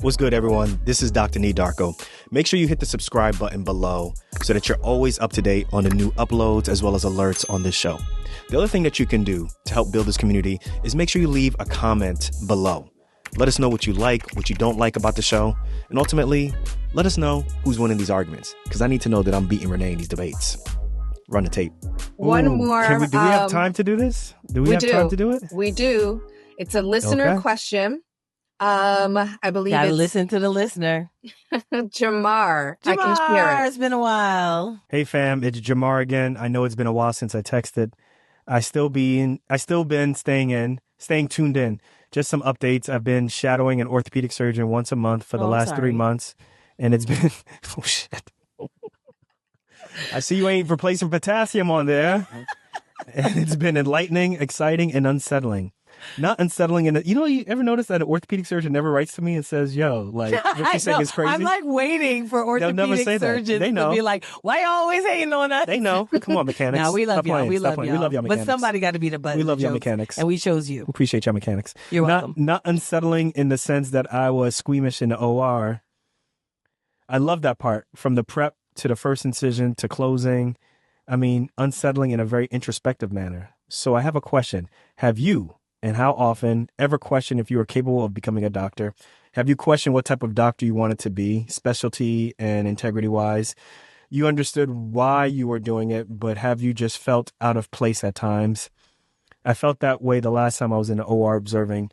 What's good, everyone? This is Dr. Nee Darko. Make sure you hit the subscribe button below so that you're always up to date on the new uploads as well as alerts on this show. The other thing that you can do to help build this community is make sure you leave a comment below. Let us know what you like, what you don't like about the show, and ultimately, let us know who's winning these arguments, because I need to know that I'm beating Renee in these debates. Run the tape. One more. Do we have time to do this? Do we have time to do it? We do. It's a listener question. I believe Gotta listen to the listener. Jamar. I can share it. It's been a while. Hey fam, it's Jamar again. I know it's been a while since I texted. I still been staying tuned in. Just some updates. I've been shadowing an orthopedic surgeon once a month for the last 3 months. And it's been oh shit. I see you ain't replacing potassium on there. And it's been enlightening, exciting, and unsettling. Not unsettling. You ever notice that an orthopedic surgeon never writes to me and says, yo, like, what you saying is crazy? I'm like waiting for orthopedic surgeons to be like, why you always hating on us? They know. Come on, mechanics. No, we love y'all. We love y'all mechanics. But somebody got to be the butt. We love y'all mechanics. And we chose you. Appreciate y'all mechanics. You're welcome. Not unsettling in the sense that I was squeamish in the OR. I love that part. From the prep to the first incision to closing. I mean, unsettling in a very introspective manner. So I have a question. Have you, and how often, ever questioned if you were capable of becoming a doctor? Have you questioned what type of doctor you wanted to be, specialty and integrity-wise? You understood why you were doing it, but have you just felt out of place at times? I felt that way the last time I was in the OR observing.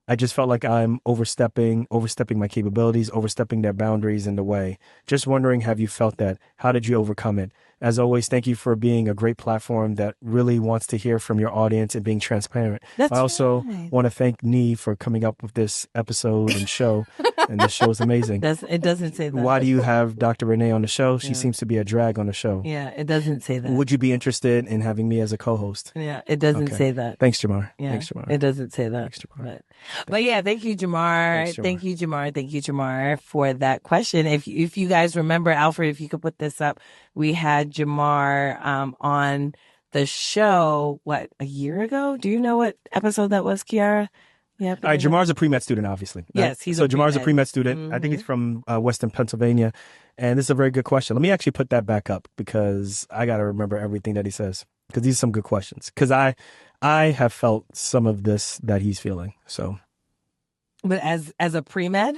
I just felt like I'm overstepping my capabilities, overstepping their boundaries in the way. Just wondering, have you felt that? How did you overcome it? As always, thank you for being a great platform that really wants to hear from your audience and being transparent. I also want to thank Nee for coming up with this episode and show. And this show is amazing. It doesn't say that. Why do you have Dr. Renee on the show? She seems to be a drag on the show. Yeah, it doesn't say that. Would you be interested in having me as a co-host? Yeah, it doesn't say that. Thanks, Jamar. Yeah, Thanks, Jamar. It doesn't say that. Thanks, Jamar. But yeah, thank you, Jamar. Thanks, Jamar. Thank you, Jamar. Thank you, Jamar, for that question. If you guys remember, Alfred, if you could put this up, we had Jamar on the show, a year ago? Do you know what episode that was, Kiara? Yeah. All right, Jamar's a pre-med student, obviously. Yes, Jamar's a pre-med student. Mm-hmm. I think he's from Western Pennsylvania. And this is a very good question. Let me actually put that back up because I got to remember everything that he says, because these are some good questions. Because I have felt some of this that he's feeling. So, but as a pre-med?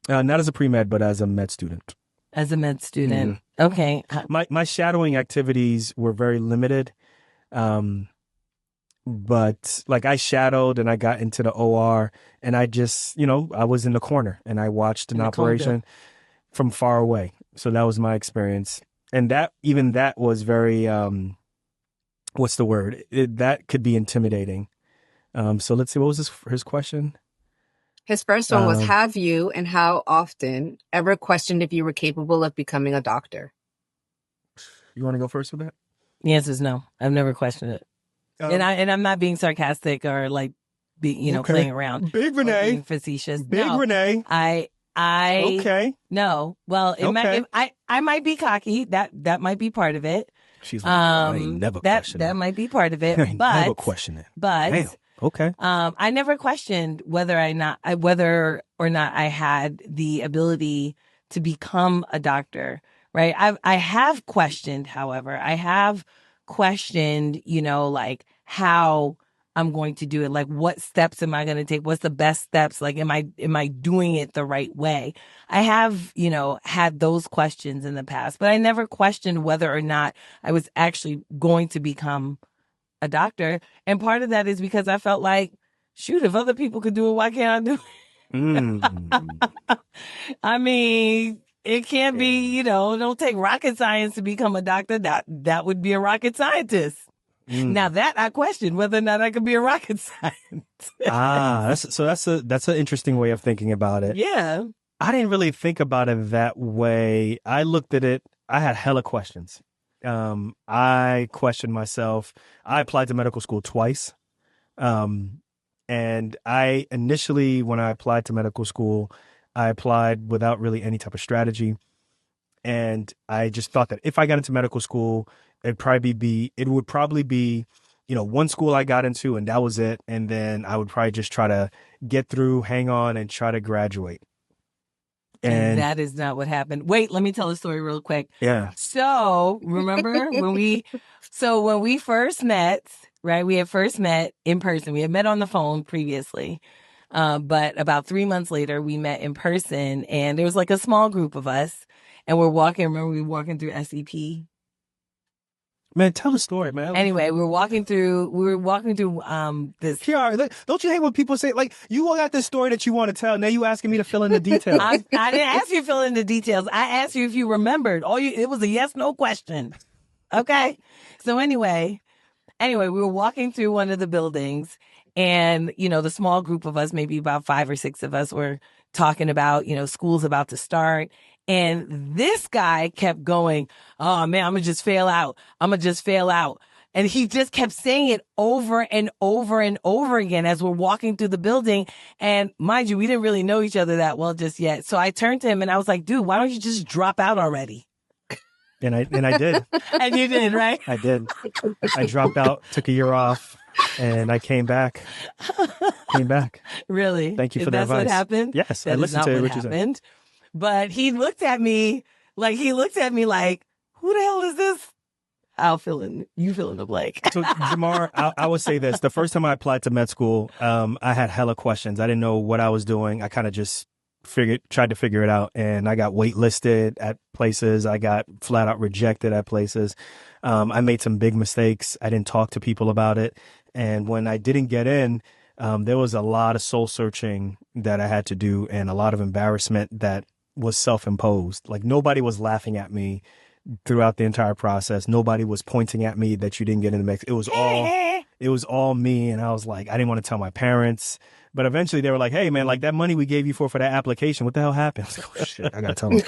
Not as a pre-med, but as a med student. As a med student. Mm. Okay. My shadowing activities were very limited. But like I shadowed and I got into the OR and I just, I was in the corner and I watched an operation from far away. So that was my experience. And that was very, what's the word? That could be intimidating. So let's see, what was his question? His first one was, have you and how often ever questioned if you were capable of becoming a doctor? You want to go first with that? The answer is no. I've never questioned it. And I'm not being sarcastic or like playing around. Big Renee. Being facetious. Big Renee. I okay. No. Well, I might be cocky. That might be part of it. She's like, I ain't never questioned it. That might be part of it. I ain't never question it. But damn. Okay. I never questioned whether or not I had the ability to become a doctor. Right. I have questioned, however, like how I'm going to do it. Like, what steps am I going to take? What's the best steps? Like, am I doing it the right way? I have, had those questions in the past, but I never questioned whether or not I was actually going to become a doctor. And part of that is because I felt like, shoot, if other people could do it, why can't I do it? I mean, it can't be, don't take rocket science to become a doctor. That would be a rocket scientist. Now that I question whether or not I could be a rocket scientist. That's an interesting way of thinking about it. Yeah. I didn't really think about it that way. I looked at it. I had hella questions. I questioned myself. I applied to medical school twice. And I initially, when I applied to medical school, I applied without really any type of strategy. And I just thought that if I got into medical school, it would probably be, one school I got into and that was it. And then I would probably just try to get through, hang on, and try to graduate. And that is not what happened. Wait, let me tell the story real quick. Yeah. So remember when we first met, right? We had first met in person. We had met on the phone previously. But about 3 months later, we met in person, and there was like a small group of us, and we're walking. Remember, we were walking through SEP. Man, tell the story, man. Anyway, we were walking through this. Kiara, don't you hate when people say, like, you all got this story that you want to tell, now you asking me to fill in the details? I didn't ask you to fill in the details. I asked you if you remembered. It was a yes/no question. Okay. So anyway, we were walking through one of the buildings, and the small group of us, maybe about 5 or 6 of us, were talking about school's about to start. And this guy kept going, oh man, I'm gonna just fail out. And he just kept saying it over and over and over again as we're walking through the building. And mind you, we didn't really know each other that well just yet. So I turned to him and I was like, dude, why don't you just drop out already? And I did. And you did, right? I did. I dropped out, took a year off, and I came back. Really? Thank you for the advice. That's what happened? Yes, I listened to what you said. But he looked at me like, who the hell is this? You fill in the blank. So, Jamar, I would say this. The first time I applied to med school, I had hella questions. I didn't know what I was doing. I kind of just tried to figure it out. And I got waitlisted at places. I got flat out rejected at places. I made some big mistakes. I didn't talk to people about it. And when I didn't get in, there was a lot of soul searching that I had to do and a lot of embarrassment that was self-imposed. Like, nobody was laughing at me throughout the entire process. Nobody was pointing at me that you didn't get in the mix. It was all me. And I was like, I didn't want to tell my parents, but eventually they were like, hey man, like that money we gave you for that application, what the hell happened? I was like, oh shit, I gotta tell them.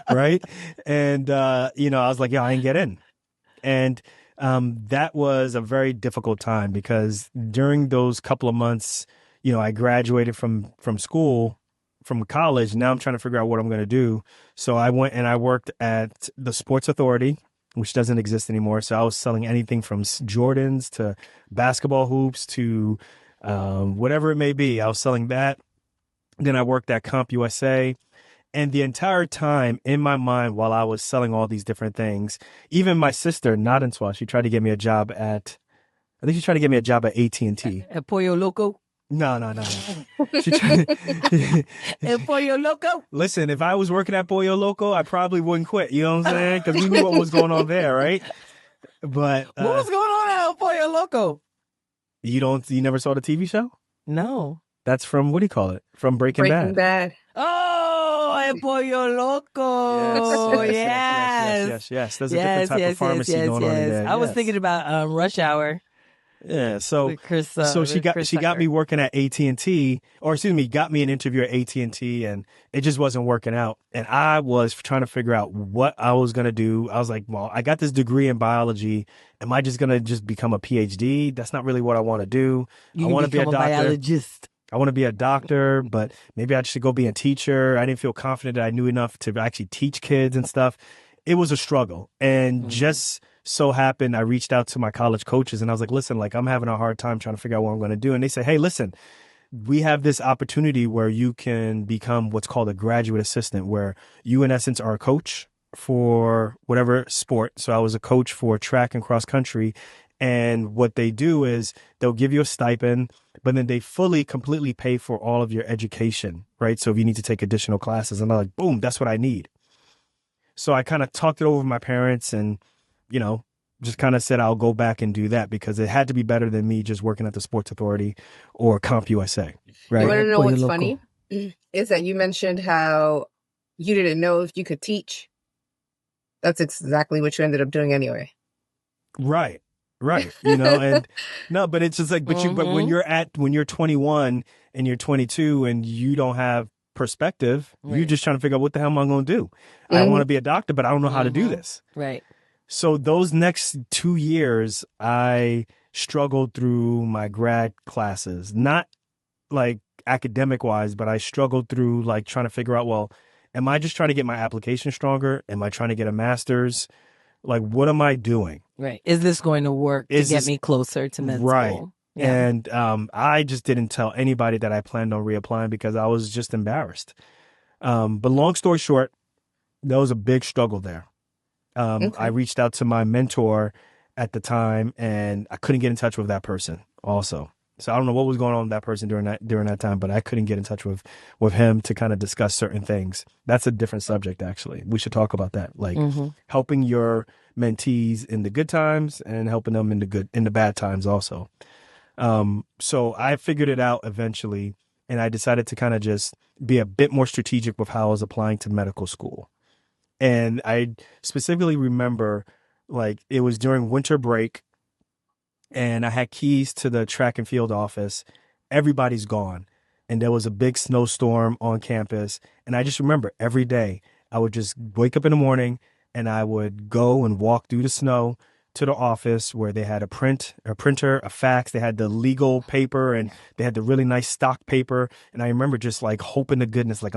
Right. And, I was like, yeah, I didn't get in. And, that was a very difficult time because during those couple of months, I graduated from school, from college. Now I'm trying to figure out what I'm going to do. So I went and I worked at the Sports Authority, which doesn't exist anymore. So I was selling anything from Jordans to basketball hoops to whatever it may be. I was selling that. Then I worked at CompUSA. And the entire time in my mind, while I was selling all these different things, even my sister, Nadinswa, she tried to get me a job at AT&T. At Pollo Loco? No. She tried at Pollo Loco? Listen, if I was working at Pollo Loco, I probably wouldn't quit. You know what I'm saying? Because we knew what was going on there, right? But what was going on at Pollo Loco? You never saw the TV show? No. That's from, what do you call it? From Breaking Bad. Oh, El Pollo Loco. Yes. There's a different type of pharmacy going on in there. I was thinking about Rush Hour. Yeah, so Chris, she got me working at AT&T, or excuse me, got me an interview at AT&T, and it just wasn't working out. And I was trying to figure out what I was going to do. I was like, well, I got this degree in biology. Am I just going to just become a PhD? That's not really what I want to do. I want to be a doctor. Biologist. I want to be a doctor, but maybe I should go be a teacher. I didn't feel confident that I knew enough to actually teach kids and stuff. It was a struggle. And just so happened, I reached out to my college coaches and I was like, listen, like I'm having a hard time trying to figure out what I'm going to do. And they said, hey, listen, we have this opportunity where you can become what's called a graduate assistant, where you in essence are a coach for whatever sport. So I was a coach for track and cross country. And what they do is they'll give you a stipend, but then they completely pay for all of your education, right? So if you need to take additional classes, and I'm like, boom, that's what I need. So I kind of talked it over with my parents and, just kind of said I'll go back and do that because it had to be better than me just working at the Sports Authority or CompUSA, right? You want to know what's funny? Is that you mentioned how you didn't know if you could teach. That's exactly what you ended up doing anyway. Right. And no, but it's just like, but when you're 21 and you're 22 and you don't have perspective, you're just trying to figure out what the hell am I going to do? I want to be a doctor, but I don't know how to do this. Right. So those next 2 years, I struggled through my grad classes, not like academic wise, but I struggled through like trying to figure out, well, am I just trying to get my application stronger? Am I trying to get a master's? Like, what am I doing? Right. Is this going to work to get me closer to med school? Yeah. And I just didn't tell anybody that I planned on reapplying because I was just embarrassed. But long story short, there was a big struggle there. I Okay. reached out to my mentor at the time, and I couldn't get in touch with that person also. So I don't know what was going on with that person during that time, but I couldn't get in touch with him to kind of discuss certain things. That's a different subject, actually. We should talk about that, like helping your mentees in the good times and helping them in the bad times also. So I figured it out eventually, and I decided to kind of just be a bit more strategic with how I was applying to medical school. And I specifically remember, like, it was during winter break, and I had keys to the track and field office. Everybody's gone. And there was a big snowstorm on campus. And I just remember every day I would just wake up in the morning and I would go and walk through the snow to the office where they had a printer, a fax. They had the legal paper and they had the really nice stock paper. And I remember just like hoping to goodness, like,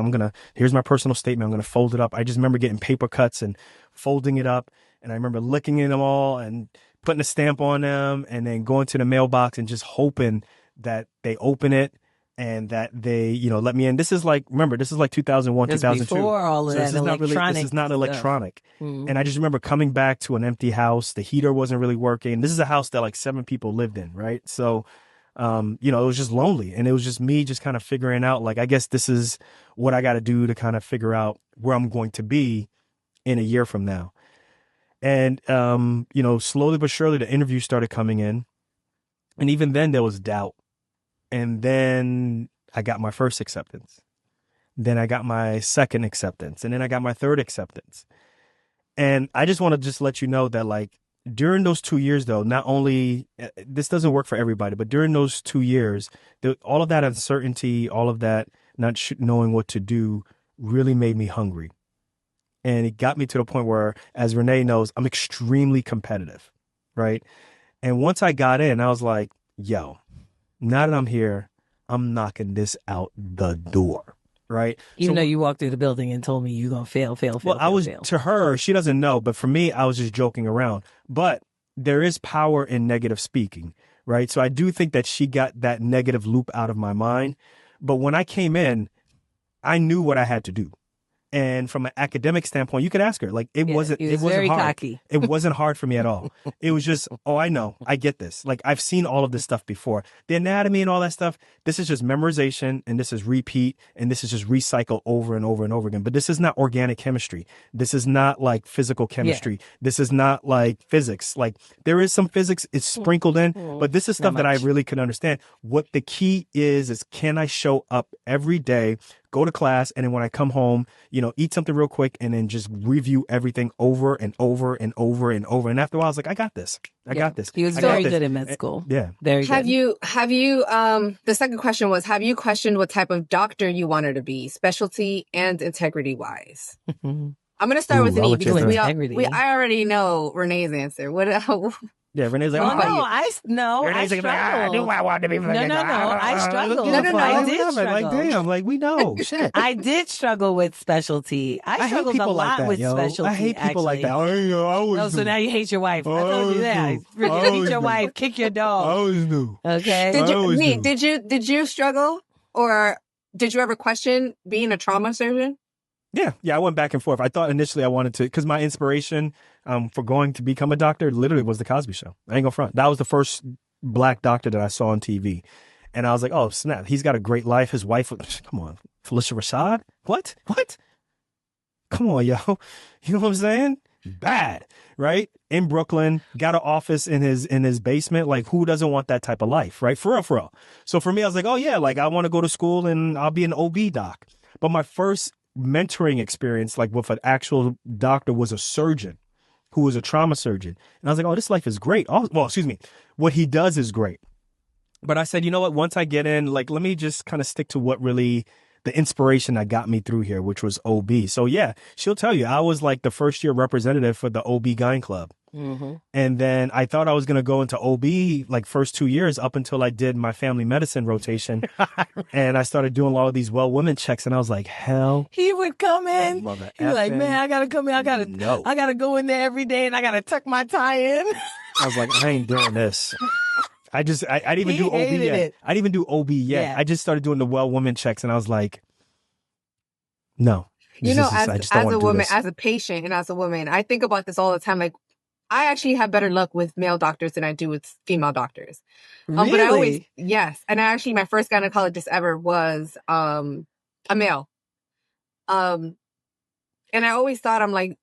here's my personal statement. I'm going to fold it up. I just remember getting paper cuts and folding it up. And I remember looking at them all and putting a stamp on them and then going to the mailbox and just hoping that they open it and that they, let me in. This is like 2001, That's 2002. before all of So that this is not really, this is not stuff. electronic. And I just remember coming back to an empty house. The heater wasn't really working. This is a house that like 7 people lived in, right? So, it was just lonely, and it was just me just kind of figuring out, like, I guess this is what I got to do to kind of figure out where I'm going to be in a year from now. And, slowly but surely the interviews started coming in. And even then there was doubt. And then I got my first acceptance. Then I got my second acceptance. And then I got my third acceptance. And I just want to just let you know that, like, during those 2 years, though, not only this doesn't work for everybody, but during those 2 years, all of that uncertainty, all of that not knowing what to do really made me hungry. And it got me to the point where, as Renee knows, I'm extremely competitive, right? And once I got in, I was like, yo, now that I'm here, I'm knocking this out the door, right? Even though you walked through the building and told me you're going to fail. Well, I was, to her, she doesn't know, but for me, I was just joking around. But there is power in negative speaking, right? So I do think that she got that negative loop out of my mind. But when I came in, I knew what I had to do. And from an academic standpoint, you could ask her. Like, it wasn't very hard. cocky. It wasn't hard for me at all. It was just, I know, I get this. Like, I've seen all of this stuff before. The anatomy and all that stuff, this is just memorization, and this is repeat, and this is just recycle over and over and over again. But this is not organic chemistry. This is not like physical chemistry. Yeah. This is not like physics. Like, there is some physics, it's sprinkled in, but this is stuff that I really could understand. What the key is can I show up every day, go to class, and then when I come home, eat something real quick and then just review everything over and over and over and over. And after a while, I was like, I got this. I got this. He was very good in med school. Yeah. Very good. Have you, the second question was, have you questioned what type of doctor you wanted to be, specialty and integrity wise? I'm going to start with me because I already know Renee's answer. Yeah, Renee's like, I struggled. I knew I wanted to be. No, I struggled. I did struggle. Like, damn, like, we know. Shit. I did struggle with specialty. I struggled a lot with specialty. I hate people like that. So now you hate your wife. I told you that. Hate your wife. Kick your dog. I always knew. Okay. Did you struggle, or did you ever question being a trauma surgeon? Yeah, I went back and forth. I thought initially I wanted to, because my inspiration for going to become a doctor literally was The Cosby Show. I ain't gonna front. That was the first black doctor that I saw on TV. And I was like, oh, snap. He's got a great life. His wife, come on, Felicia Rashad? What? Come on, yo. You know what I'm saying? Bad, right? In Brooklyn, got an office in his basement. Like, who doesn't want that type of life, right? For real. So for me, I was like, oh, yeah, like, I want to go to school and I'll be an OB doc. But my first mentoring experience, like with an actual doctor, was a surgeon who was a trauma surgeon. And I was like, oh, this life is great. What he does is great. But I said, you know what, once I get in, like, let me just kind of stick to what really the inspiration that got me through here, which was OB. So yeah, she'll tell you, I was like the first year representative for the OB-GYN club. Mm-hmm. And then I thought I was going to go into OB like first 2 years up until I did my family medicine rotation. And I started doing a lot of these well women checks. And I was like, hell. He would come in. He'd be like, man, I got to come in. I got to go in there every day and I got to tuck my tie in. I was like, I ain't doing this. I didn't even do OB yet. I didn't even do OB yet. Yeah. I just started doing the well woman checks, and I was like, no. As a woman, as a patient, and as a woman, I think about this all the time. Like, I actually have better luck with male doctors than I do with female doctors. Really? But yes. And my first gynecologist ever was a male. And I always thought, I'm like,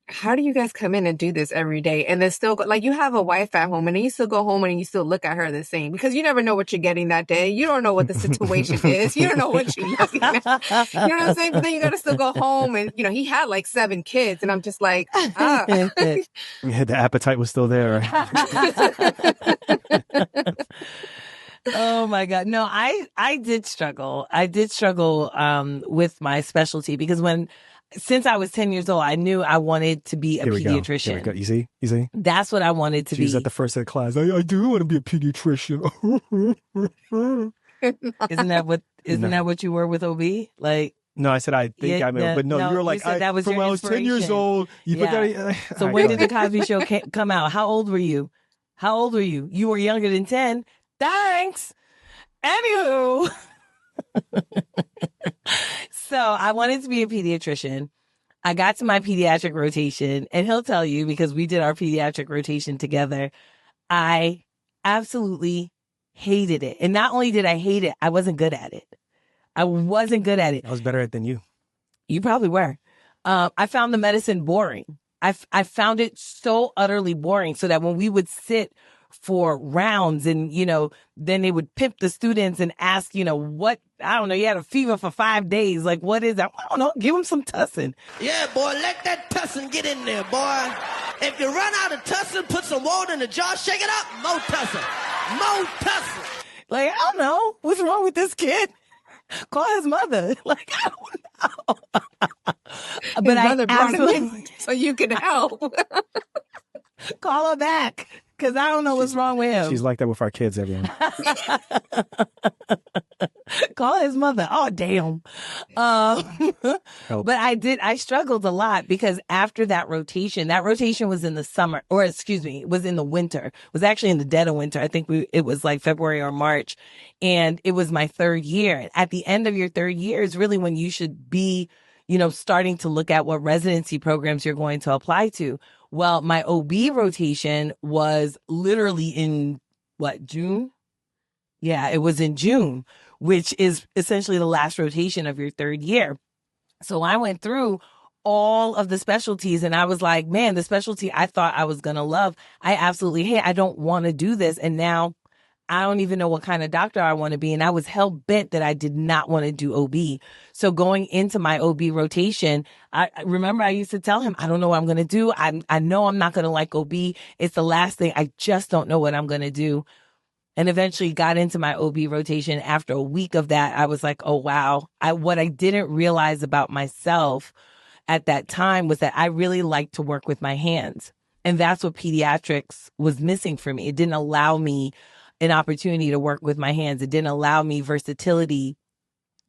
how do you guys come in and do this every day? And then still like you have a wife at home and then you still go home and you still look at her the same because you never know what you're getting that day. You don't know what the situation is. You don't know what you're looking at. You know what I'm saying? But then you got to still go home and, he had like 7 kids and I'm just like, The appetite was still there. Oh my God. No, I did struggle. With my specialty because since I was 10 years old, I knew I wanted to be a pediatrician. Here we go. You see? That's what I wanted to be. She was at the first of the class. I do want to be a pediatrician. Isn't that what you were with OB? Like, no, I said I think but no, you were like, that was from when I was 10 years old. So when did the Cosby Show come out? How old were you? You were younger than 10. Thanks. Anywho. So I wanted to be a pediatrician. I got to my pediatric rotation, and he'll tell you because we did our pediatric rotation together. I absolutely hated it. And not only did I hate it, I wasn't good at it. I was better at it than you. You probably were. I found the medicine boring. I found it so utterly boring so that when we would sit for rounds and, then they would pimp the students and ask, what, I don't know, you had a fever for 5 days. Like, what is that? I don't know. Give them some tussin. Yeah, boy, let that tussin get in there, boy. If you run out of tussin, put some water in the jar, shake it up, more tussin. Like, I don't know. What's wrong with this kid? Call his mother. Like, I don't know. But I absolutely so you can help. Call her back. Because I don't know what's wrong with him. She's like that with our kids, everyone. Call his mother. Oh, damn. But I struggled a lot because after that rotation was in the summer, was in the winter. It was actually in the dead of winter. I think it was like February or March. And it was my 3rd year. At the end of your 3rd year is really when you should be, starting to look at what residency programs you're going to apply to. Well, my OB rotation was literally in June? Yeah, it was in June, which is essentially the last rotation of your 3rd year. So I went through all of the specialties and I was like, man, the specialty I thought I was going to love, I absolutely hate. I don't want to do this. And now I don't even know what kind of doctor I want to be. And I was hell bent that I did not want to do OB. So going into my OB rotation, I remember I used to tell him, I don't know what I'm going to do. I know I'm not going to like OB. It's the last thing. I just don't know what I'm going to do. And eventually got into my OB rotation. After a week of that, I was like, oh, wow. What I didn't realize about myself at that time was that I really like to work with my hands. And that's what pediatrics was missing for me. It didn't allow me an opportunity to work with my hands. It didn't allow me versatility,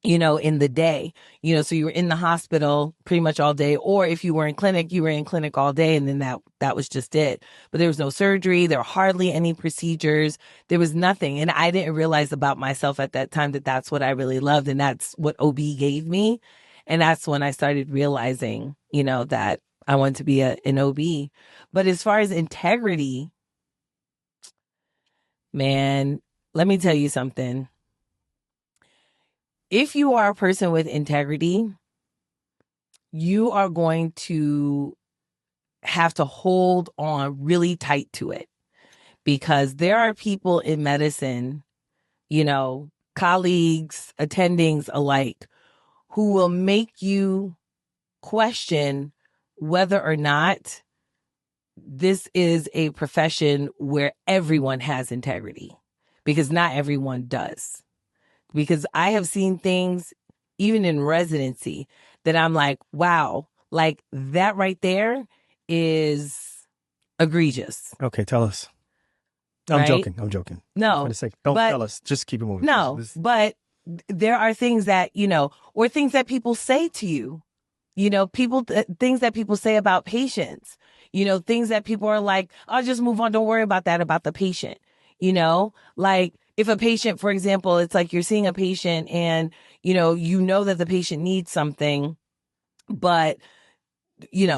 in the day, so you were in the hospital pretty much all day. Or if you were in clinic, you were in clinic all day. And then that was just it. But there was no surgery. There were hardly any procedures. There was nothing. And I didn't realize about myself at that time that that's what I really loved. And that's what OB gave me. And that's when I started realizing, that I wanted to be an OB. But as far as integrity, man, let me tell you something. If you are a person with integrity, you are going to have to hold on really tight to it because there are people in medicine, colleagues, attendings alike, who will make you question whether or not this is a profession where everyone has integrity, because not everyone does. Because I have seen things, even in residency, that I'm like, wow, like that right there is egregious. Okay, tell us. I'm joking. No. Don't tell us. Just keep it moving. No, but there are things that, or things that people say to you, things that people say about patients, things that people are like, I'll just move on. Don't worry about that, about the patient. Like if a patient, for example, it's like you're seeing a patient and, you know that the patient needs something, but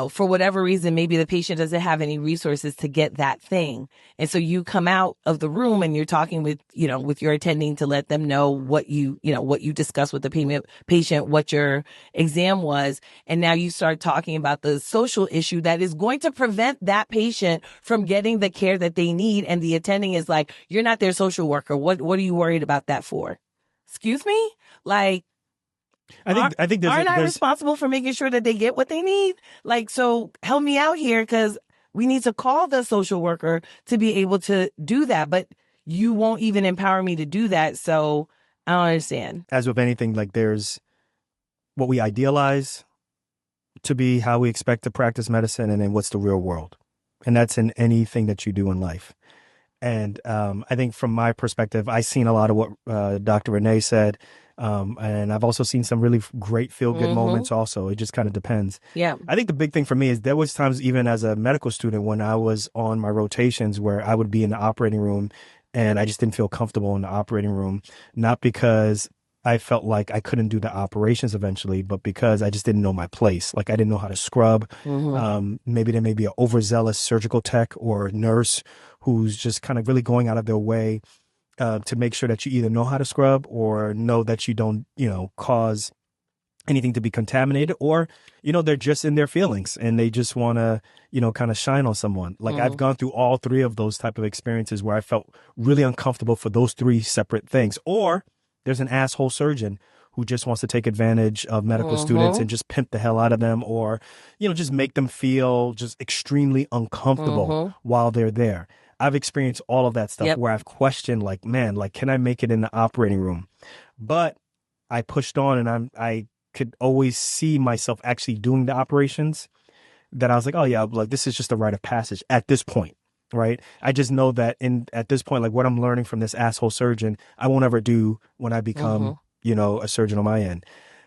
for whatever reason, maybe the patient doesn't have any resources to get that thing. And so you come out of the room and you're talking with, with your attending to let them know what what you discussed with the patient, what your exam was. And now you start talking about the social issue that is going to prevent that patient from getting the care that they need. And the attending is like, you're not their social worker. What are you worried about that for? Excuse me? Like, I think aren't I responsible for making sure that they get what they need? Like, so help me out here because we need to call the social worker to be able to do that. But you won't even empower me to do that. So I don't understand. As with anything, like there's what we idealize to be how we expect to practice medicine, and then what's the real world. And that's in anything that you do in life. And I think from my perspective, I've seen a lot of what Dr. Renee said. And I've also seen some really great feel-good moments also. It just kind of depends. Yeah. I think the big thing for me is there was times even as a medical student when I was on my rotations where I would be in the operating room and I just didn't feel comfortable in the operating room, not because I felt like I couldn't do the operations eventually, but because I just didn't know my place. Like I didn't know how to scrub. Maybe there may be an overzealous surgical tech or nurse who's just kind of really going out of their way to make sure that you either know how to scrub or know that you don't, cause anything to be contaminated, or, they're just in their feelings and they just want to, kind of shine on someone. Like I've gone through all three of those type of experiences where I felt really uncomfortable for those three separate things. Or there's an asshole surgeon who just wants to take advantage of medical students and just pimp the hell out of them, or, just make them feel just extremely uncomfortable while they're there. I've experienced all of that stuff where I've questioned, like, man, like, can I make it in the operating room? But I pushed on and I could always see myself actually doing the operations that I was like, oh yeah, like this is just a rite of passage at this point, right? I just know that at this point, like what I'm learning from this asshole surgeon, I won't ever do when I become, a surgeon on my end.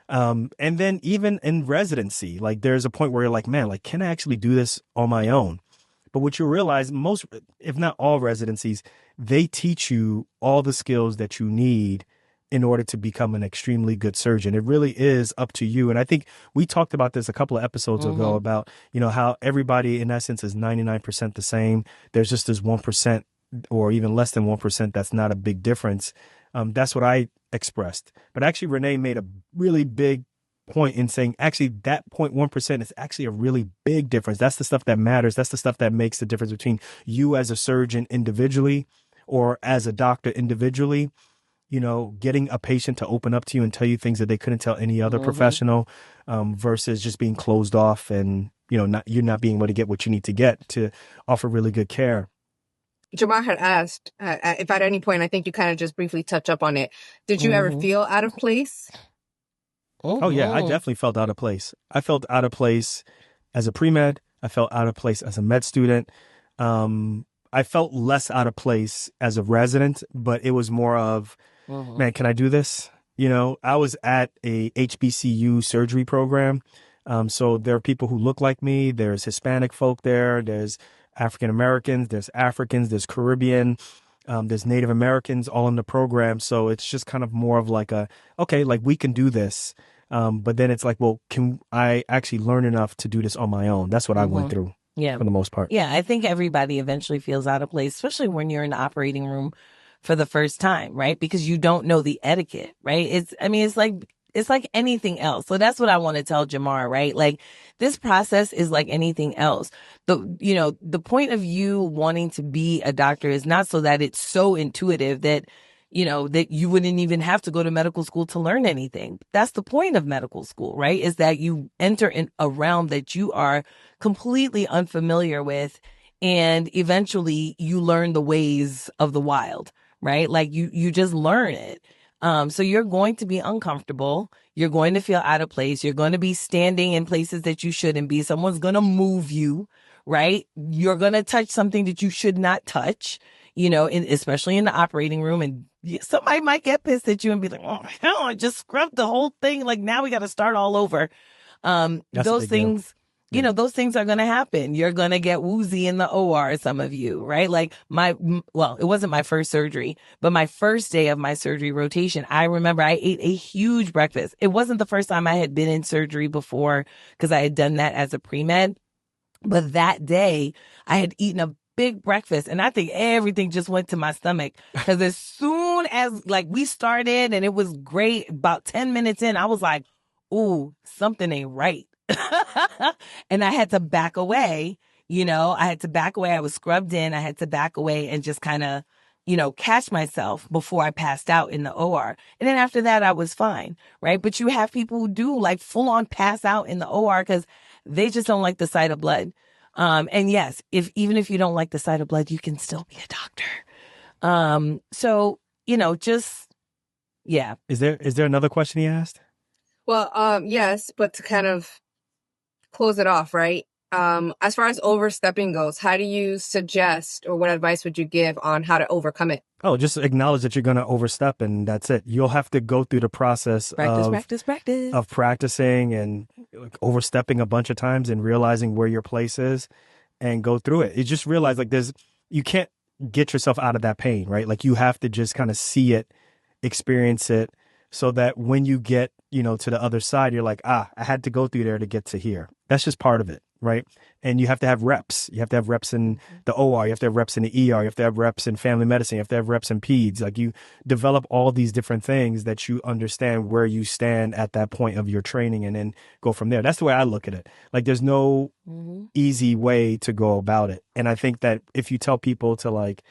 And then even in residency, like there's a point where you're like, man, like, can I actually do this on my own? But what you realize, most, if not all residencies, they teach you all the skills that you need in order to become an extremely good surgeon. It really is up to you. And I think we talked about this a couple of episodes ago about, how everybody in essence is 99% the same. There's just this 1% or even less than 1% that's not a big difference. That's what I expressed. But actually, Renee made a really big point in saying actually that 0.1% is actually a really big difference. That's the stuff that matters. That's the stuff that makes the difference between you as a surgeon individually or as a doctor individually, getting a patient to open up to you and tell you things that they couldn't tell any other professional, versus just being closed off and, you're not being able to get what you need to get to offer really good care. Jamar had asked if at any point, I think you kind of just briefly touch up on it. Did you ever feel out of place? Oh, yeah, I definitely felt out of place. I felt out of place as a pre-med. I felt out of place as a med student. I felt less out of place as a resident, but it was more of, man, can I do this? I was at a HBCU surgery program. So there are people who look like me. There's Hispanic folk there. There's African Americans. There's Africans. There's Caribbean. There's Native Americans all in the program. So it's just kind of more of like okay, like we can do this. But then it's like, well, can I actually learn enough to do this on my own? That's what I went through. Yeah. For the most part. Yeah. I think everybody eventually feels out of place, especially when you're in the operating room for the first time, right? Because you don't know the etiquette, right? It's like anything else. So that's what I want to tell Jamar, right? Like this process is like anything else. The point of you wanting to be a doctor is not so that it's so intuitive that that you wouldn't even have to go to medical school to learn anything. That's the point of medical school, right? Is that you enter in a realm that you are completely unfamiliar with, and eventually you learn the ways of the wild, right? Like you just learn it. So you're going to be uncomfortable. You're going to feel out of place. You're going to be standing in places that you shouldn't be. Someone's going to move you, right? You're going to touch something that you should not touch, especially in the operating room. And somebody might get pissed at you and be like, oh, hell, I just scrubbed the whole thing. Like now we got to start all over. Those things, you know, those things are going to happen. You're going to get woozy in the OR, some of you, right? Like it wasn't my first surgery, but my first day of my surgery rotation, I remember I ate a huge breakfast. It wasn't the first time I had been in surgery before because I had done that as a pre-med. But that day I had eaten a big breakfast and I think everything just went to my stomach because as soon as like we started and it was great, about 10 minutes in, I was like, ooh, something ain't right. And I had to back away, you know, I had to back away. I was scrubbed in. I had to back away and just kind of, you know, catch myself before I passed out in the OR. And then after that, I was fine. Right. But you have people who do like full on pass out in the OR because they just don't like the sight of blood. And yes, even if you don't like the sight of blood, you can still be a doctor. So, you know, just, yeah. Is there another question he asked? Well, yes, but to kind of close it off, right? As far as overstepping goes, how do you suggest or what advice would you give on how to overcome it? Oh, just acknowledge that you're going to overstep and that's it. You'll have to go through the process of practicing and like, overstepping a bunch of times and realizing where your place is and go through it. You just realize like you can't get yourself out of that pain, right? Like you have to just kind of see it, experience it so that when you get, you know, to the other side, you're like, I had to go through there to get to here. That's just part of it. Right. And you have to have reps. You have to have reps in the OR. You have to have reps in the ER. You have to have reps in family medicine. You have to have reps in peds. Like you develop all these different things that you understand where you stand at that point of your training and then go from there. That's the way I look at it. Like there's no easy way to go about it. And I think that if you tell people to like,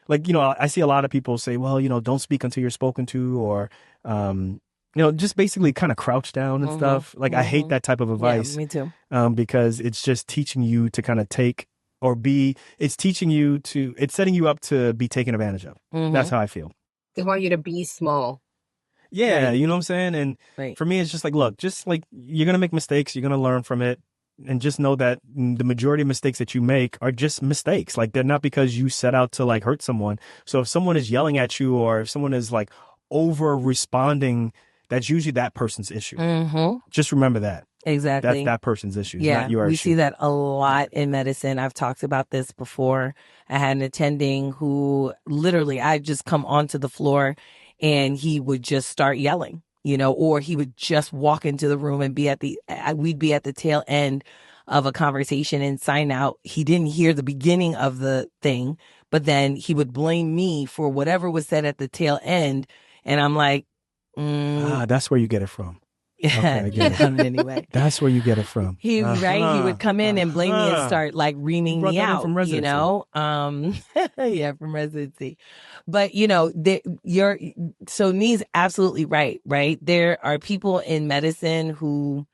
you know, I see a lot of people say, well, you know, don't speak until you're spoken to or, you know, just basically kind of crouch down and stuff. Like I hate that type of advice. Yeah, me too. Because it's just teaching you to kind of it's setting you up to be taken advantage of. That's how I feel. They want you to be small. Yeah, right. You know what I'm saying? And for me, it's just like, look, just like you're going to make mistakes. You're going to learn from it. And just know that the majority of mistakes that you make are just mistakes. Like they're not because you set out to like hurt someone. So if someone is yelling at you or if someone is like over responding, that's usually that person's issue. Just remember that. Exactly. That's that person's issue. Yeah, not your we issue. see that a lot in medicine. I've talked about this before. I had an attending who literally, I'd just come onto the floor and he would just start yelling, you know, or he would just walk into the room and we'd be at the tail end of a conversation and sign out. He didn't hear the beginning of the thing, but then he would blame me for whatever was said at the tail end. And I'm like, that's where you get it from. Yeah, okay, I get it. Anyway. That's where you get it from. He would come in and blame me and start like reaming me out, from residency. You know? Yeah, from residency. But you know, so Nee's absolutely right? There are people in medicine who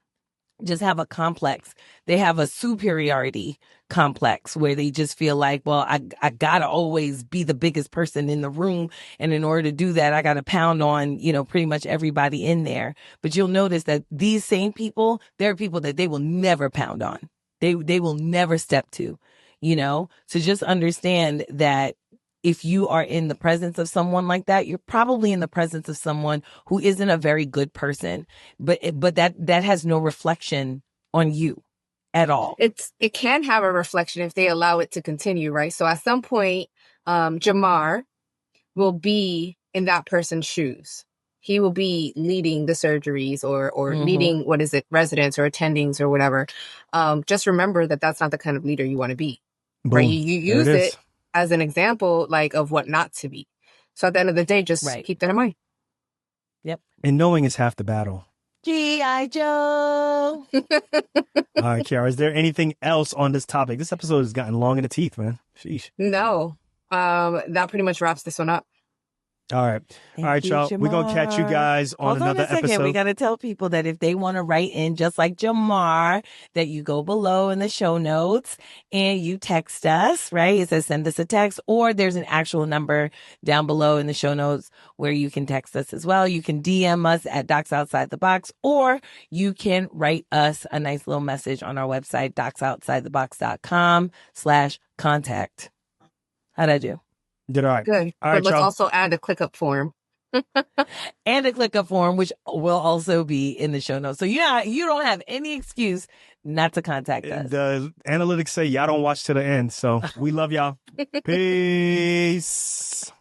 just have a complex. They have a superiority complex where they just feel like, well, I gotta always be the biggest person in the room. And in order to do that, I gotta pound on, you know, pretty much everybody in there. But you'll notice that these same people, there are people that they will never pound on. They will never step to, you know? So just understand that if you are in the presence of someone like that, you're probably in the presence of someone who isn't a very good person, but that has no reflection on you at all. It can have a reflection if they allow it to continue, right? So at some point, Jamar will be in that person's shoes. He will be leading the surgeries or leading, residents or attendings or whatever. Just remember that that's not the kind of leader you want to be. Boom. Right? You use it as an example, like of what not to be. So at the end of the day, just keep that in mind. Yep. And knowing is half the battle. G.I. Joe. All right, Kiara, is there anything else on this topic? This episode has gotten long in the teeth, man. Sheesh. No. That pretty much wraps this one up. All right. All right, y'all. We're going to catch you guys on another episode. We got to tell people that if they want to write in just like Jamar, that you go below in the show notes and you text us, right? It says send us a text, or there's an actual number down below in the show notes where you can text us as well. You can DM us at Docs Outside the Box, or you can write us a nice little message on our website, docsoutsidethebox.com/contact. How'd I do? Did all right. Good. All right, but let's y'all. also add a ClickUp form. and a ClickUp form, which will also be in the show notes. So you don't have any excuse not to contact us. The analytics say y'all don't watch to the end. So we love y'all. Peace.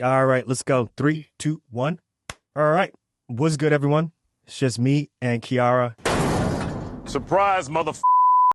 All right, let's go. 3, 2, 1. All right. What's good, everyone? It's just me and Kiara. Surprise, motherfucker.